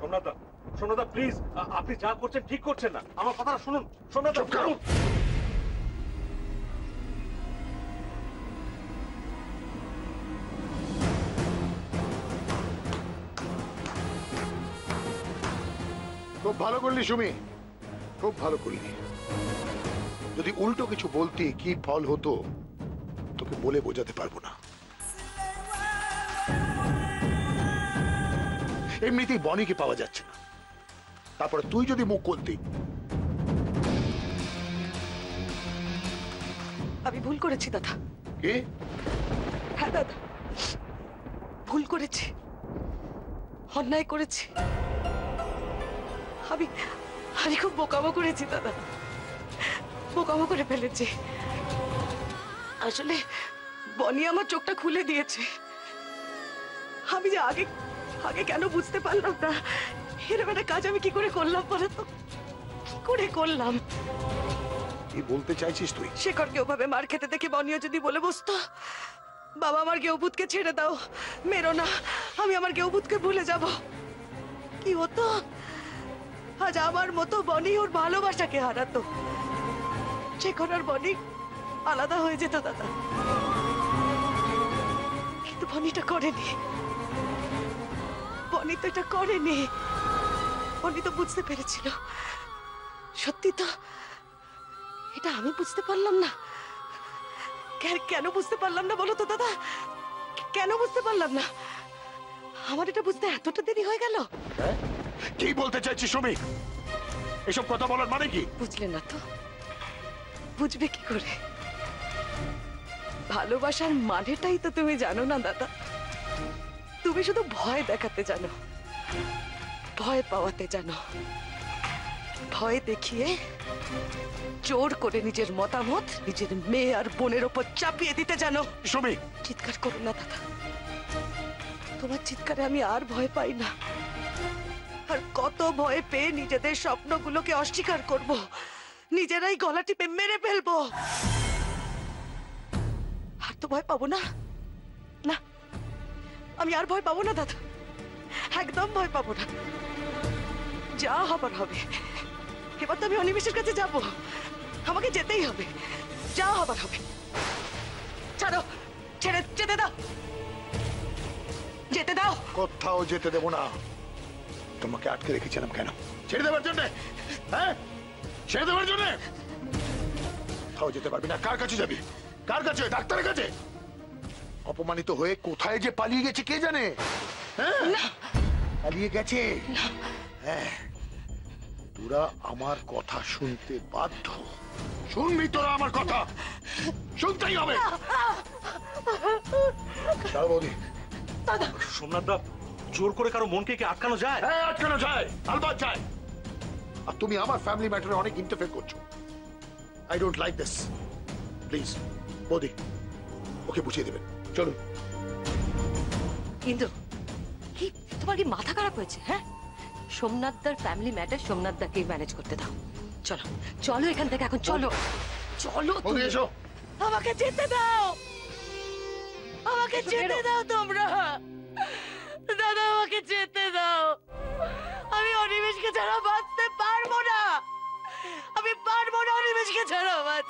সোমনাথ দা, সোমনাথ দা please, আপনি যা করছেন ঠিক করছেন না, আমার কথাটা শুনুন। সোমনাথ দা কারণ খুব ভালো করলি সুমি, খুব ভালো করলি। যদি উল্টো কিছু বলতি কি ফল হতো তোকে বলে বোঝাতে পারবো না। এমনিতেই বনিকে পাওয়া যাচ্ছে না, তারপরে তুই যদি মুখ খুলতি। আমি ভুল করেছি দাদা। কি? হ্যাঁ দাদা, ভুল করেছি, অন্যায় করেছি। আমি আমি খুব বোকামো করেছি দাদা, বোকামো করে ফেলেছি। আসলে বনি আমার চোখটা খুলে দিয়েছে। আমি যে আগে আগে কেন বুঝতে পারলাম না এরকম একটা কাজ আমি কি করে করলাম বলো তো, কি করে করলাম? কি বলতে চাইছিস তুই? শেখরকে ওভাবে মার খেতে দেখে বনিও যদি বলে বসতো, বাবা আমার গেউভূতকে ছেড়ে দাও, মেরো না, আমি আমার গেউভূতকে ভুলে যাব, কি হতো? আজ আমার মতো বনি ওর ভালোবাসাকে হারাতো। শেখর আর বনি আলাদা হয়ে যেত দাদা। কিন্তু বনিটা করেনি, বনি তো এটা করেনি। বনি তো বুঝতে পেরেছিল। সত্যি তো, এটা আমি বুঝতে পারলাম না। কেন বুঝতে পারলাম না বলো তো দাদা, কেন বুঝতে পারলাম না? আমার এটা বুঝতে এতটা দেরি হয়ে গেল। কি বলতে চাইছিস সুমি? এসব কথা বলার মানে কি? বুঝলে না তো, বুঝবে কি করে? ভালোবাসার মানেটাই তো তুমি জানো না দাদা। তুমি শুধু ভয় দেখাতে জানো, ভয় পাওয়াতে জানো, ভয় দেখিয়ে জোর করে নিজের মতামত নিজের মেয়ে আর বোনের ওপর চাপিয়ে দিতে জানো। সুমি, চিৎকার করো না দাদা, তোমার চিৎকারে আমি আর ভয় পাই না। আর কত ভয় পেয়ে নিজেদের স্বপ্নগুলোকে অস্বীকার করব, নিজেরাই গলা টিপে মেরে ফেলবো। আর তো ভয় পাবো না, না, আমি আর ভয় পাবো না দাদা, একদম ভয় পাবো না। যা হবার হবে। এবার তো আমি অনিমেষের কাছে যাব, আমাকে যেতেই হবে, যা হবার হবে। ছাড়ো, ছেড়ে যেতে দাও, যেতে দাও। কোথাও যেতে দেবো না। তোমাকে আটকে রেখেছিলাম কেন? ছেড়ে দেওয়ার জন্য? হ্যাঁ, ছেড়ে দেওয়ার জন্য? কোথাও যেতে পারবি না। কার কাছে যাবি? কার কাছে? ডাক্তারের কাছে? অপমানিত হয়ে কোথায় যে পালিয়ে গেছে কে জানে? হ্যাঁ, পালিয়ে গেছে। হ্যাঁ, তোরা আমার কথা শুনতে বাধ্য। শুনবি তোরা আমার কথা, শুনতেই হবে। চল বৌদি। সোমনাথ দা, জোর করে কারো মনকে কি আটকানো যায়? হ্যাঁ, আটকানো যায়, আলবাত যায়। আর তুমি আমার ফ্যামিলি ম্যাটারে অনেক ইন্টারফেয়ার করছো। I don't like this. Please বৌদি, ওকে বুঝিয়ে দেবেন। চলুন। ইন্দ্র, কি তোমার কি মাথা খারাপ হয়েছে? হ্যাঁ, সোমনাথদার ফ্যামিলি ম্যাটার সোমনাথদাকে ম্যানেজ করতে দাও। চলো চলো এখান থেকে, এখন চলো চলো। বৌদি এসো। আমাকে যেতে দাও, আমাকে যেতে দাও তোমরা। দাদা আমাকে যেতে দাও, আমি অনিমেষকে ছাড়া বাঁচতে পারবো না, আমি পারবো না অনিমেষকে ছাড়া বাঁচতে।